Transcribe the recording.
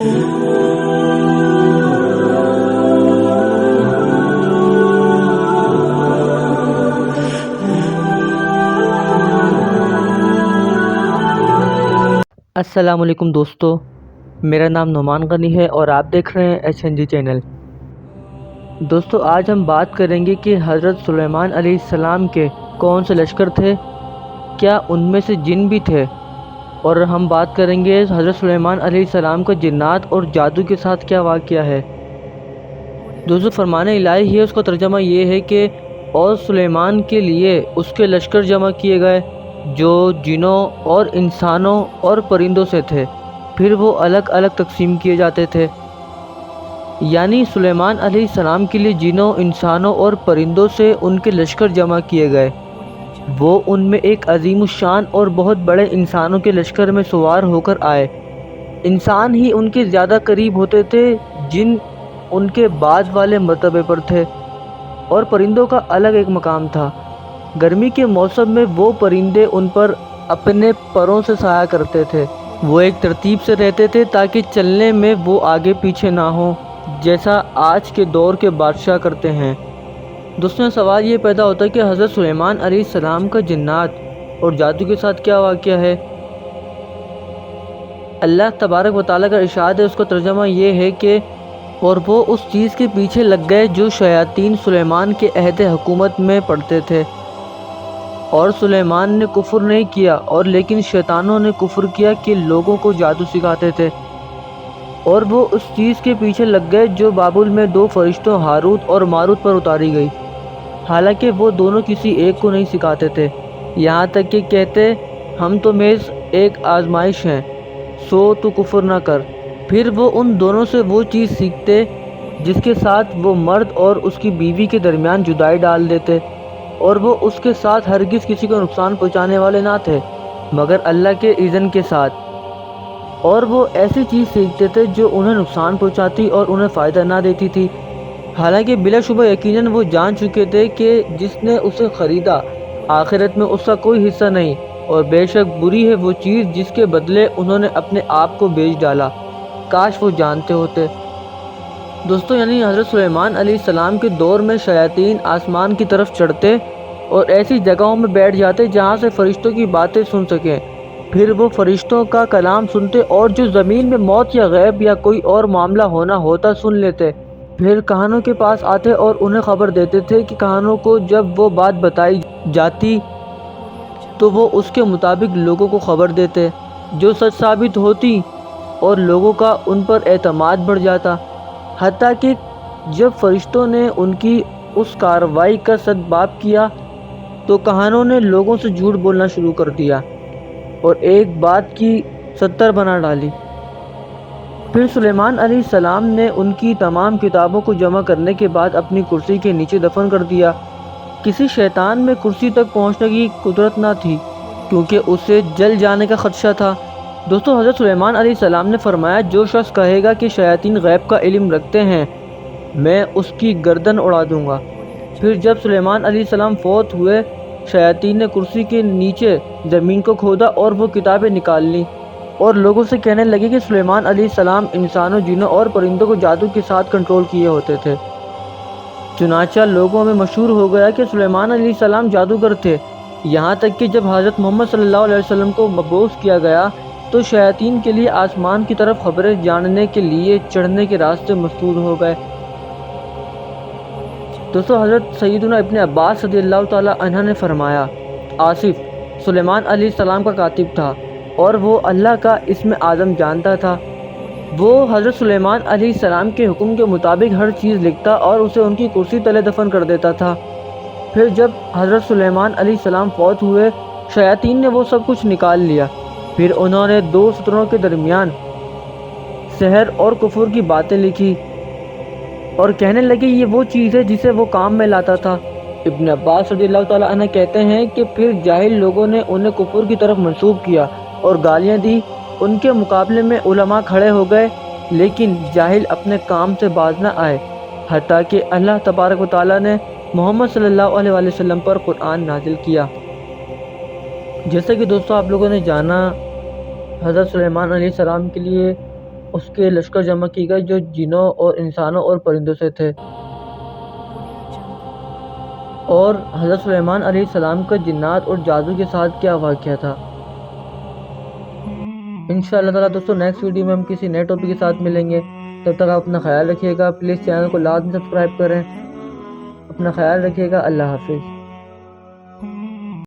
السلام علیکم دوستو، میرا نام نعمان غنی ہے اور آپ دیکھ رہے ہیں HNG چینل۔ دوستو آج ہم بات کریں گے کہ حضرت سلیمان علیہ السلام کے کون سے لشکر تھے، کیا ان میں سے جن بھی تھے، اور ہم بات کریں گے حضرت سلیمان علیہ السلام کا جنات اور جادو کے ساتھ کیا واقعہ ہے۔ دوستو فرمان الہی ہے، اس کا ترجمہ یہ ہے کہ اور سلیمان کے لیے اس کے لشکر جمع کیے گئے جو جنوں اور انسانوں اور پرندوں سے تھے، پھر وہ الگ الگ تقسیم کیے جاتے تھے۔ یعنی سلیمان علیہ السلام کے لیے جنوں، انسانوں اور پرندوں سے ان کے لشکر جمع کیے گئے۔ وہ ان میں ایک عظیم الشان اور بہت بڑے انسانوں کے لشکر میں سوار ہو کر آئے۔ انسان ہی ان کے زیادہ قریب ہوتے تھے، جن ان کے بعد والے مرتبے پر تھے، اور پرندوں کا الگ ایک مقام تھا۔ گرمی کے موسم میں وہ پرندے ان پر اپنے پروں سے سایہ کرتے تھے۔ وہ ایک ترتیب سے رہتے تھے تاکہ چلنے میں وہ آگے پیچھے نہ ہوں، جیسا آج کے دور کے بادشاہ کرتے ہیں۔ دوستوں سوال یہ پیدا ہوتا ہے کہ حضرت سلیمان علیہ السلام کا جنات اور جادو کے ساتھ کیا واقعہ ہے۔ اللہ تبارک و تعالیٰ کا ارشاد ہے، اس کا ترجمہ یہ ہے کہ اور وہ اس چیز کے پیچھے لگ گئے جو شیاطین سلیمان کے عہد حکومت میں پڑھتے تھے، اور سلیمان نے کفر نہیں کیا، اور لیکن شیطانوں نے کفر کیا کہ لوگوں کو جادو سکھاتے تھے۔ اور وہ اس چیز کے پیچھے لگ گئے جو بابل میں دو فرشتوں ہاروت اور ماروت پر اتاری گئی، حالانکہ وہ دونوں کسی ایک کو نہیں سکھاتے تھے، یہاں تک کہ کہتے ہم تو محض ایک آزمائش ہیں، سو تو کفر نہ کر۔ پھر وہ ان دونوں سے وہ چیز سیکھتے جس کے ساتھ وہ مرد اور اس کی بیوی کے درمیان جدائی ڈال دیتے، اور وہ اس کے ساتھ ہرگز کسی کو نقصان پہنچانے والے نہ تھے مگر اللہ کے اذن کے ساتھ۔ اور وہ ایسی چیز سیکھتے تھے جو انہیں نقصان پہنچاتی اور انہیں فائدہ نہ دیتی تھی، حالانکہ بلا شبہ یقیناً وہ جان چکے تھے کہ جس نے اسے خریدا آخرت میں اس کا کوئی حصہ نہیں، اور بے شک بری ہے وہ چیز جس کے بدلے انہوں نے اپنے آپ کو بیچ ڈالا، کاش وہ جانتے ہوتے۔ دوستو یعنی حضرت سلیمان علیہ السلام کے دور میں شیاطین آسمان کی طرف چڑھتے اور ایسی جگہوں میں بیٹھ جاتے جہاں سے فرشتوں کی باتیں سن سکیں، پھر وہ فرشتوں کا کلام سنتے اور جو زمین میں موت یا غیب یا کوئی اور معاملہ ہونا ہوتا سن لیتے، پھر کہانوں کے پاس آتے اور انہیں خبر دیتے تھے کہ کہانوں کو جب وہ بات بتائی جاتی تو وہ اس کے مطابق لوگوں کو خبر دیتے، جو سچ ثابت ہوتی اور لوگوں کا ان پر اعتماد بڑھ جاتا، حتیٰ کہ جب فرشتوں نے ان کی اس کارروائی کا سدباب کیا تو کہانوں نے لوگوں سے جھوٹ بولنا شروع کر دیا اور ایک بات کی 70 بنا ڈالی۔ پھر سلیمان علیہ السلام نے ان کی تمام کتابوں کو جمع کرنے کے بعد اپنی کرسی کے نیچے دفن کر دیا۔ کسی شیطان میں کرسی تک پہنچنے کی قدرت نہ تھی کیونکہ اسے جل جانے کا خدشہ تھا۔ دوستو حضرت سلیمان علیہ السلام نے فرمایا، جو شخص کہے گا کہ شیاطین غیب کا علم رکھتے ہیں میں اس کی گردن اڑا دوں گا۔ پھر جب سلیمان علیہ السلام فوت ہوئے، شیاطین نے کرسی کے نیچے زمین کو کھودا اور وہ کتابیں نکال لیں، اور لوگوں سے کہنے لگے کہ سلیمان علیہ السلام انسانوں، جنوں اور پرندوں کو جادو کے ساتھ کنٹرول کیے ہوتے تھے۔ چنانچہ لوگوں میں مشہور ہو گیا کہ سلیمان علیہ السلام جادوگر تھے، یہاں تک کہ جب حضرت محمد صلی اللہ علیہ وسلم کو مبعوث کیا گیا تو شیاطین کے لیے آسمان کی طرف خبریں جاننے کے لیے چڑھنے کے راستے مسدود ہو گئے۔ دوستو حضرت سیدنا ابن عباس رضی اللہ تعالی عنہ نے فرمایا، آصف سلیمان علیہ السلام کا کاتب تھا اور وہ اللہ کا اسم اعظم جانتا تھا۔ وہ حضرت سلیمان علیہ السلام کے حکم کے مطابق ہر چیز لکھتا اور اسے ان کی کرسی تلے دفن کر دیتا تھا۔ پھر جب حضرت سلیمان علیہ السلام فوت ہوئے، شیاطین نے وہ سب کچھ نکال لیا۔ پھر انہوں نے 2 ستروں کے درمیان سحر اور کفر کی باتیں لکھی اور کہنے لگے یہ وہ چیز ہے جسے وہ کام میں لاتا تھا۔ ابن عباس رضی اللہ تعالیٰ عنہ کہتے ہیں کہ پھر جاہل لوگوں نے انہیں کفر کی طرف منسوب کیا اور گالیاں دی، ان کے مقابلے میں علماء کھڑے ہو گئے لیکن جاہل اپنے کام سے باز نہ آئے، حتیٰ کہ اللہ تبارک و تعالیٰ نے محمد صلی اللہ علیہ وآلہ وسلم پر قرآن نازل کیا۔ جیسا کہ دوستو آپ لوگوں نے جانا، حضرت سلیمان علیہ السلام کے لیے اس کے لشکر جمع کی گئی جو جنوں اور انسانوں اور پرندوں سے تھے۔ اور حضرت سلیمان علیہ السلام کا جنات اور جادو کے ساتھ کیا واقعہ تھا۔ انشاءاللہ تعالیٰ دوستو نیکسٹ ویڈیو میں ہم کسی نئے ٹاپک کے ساتھ ملیں گے۔ تب تک آپ اپنا خیال رکھیے گا، پلیز چینل کو لازمی سبسکرائب کریں۔ اپنا خیال رکھیے گا، اللہ حافظ۔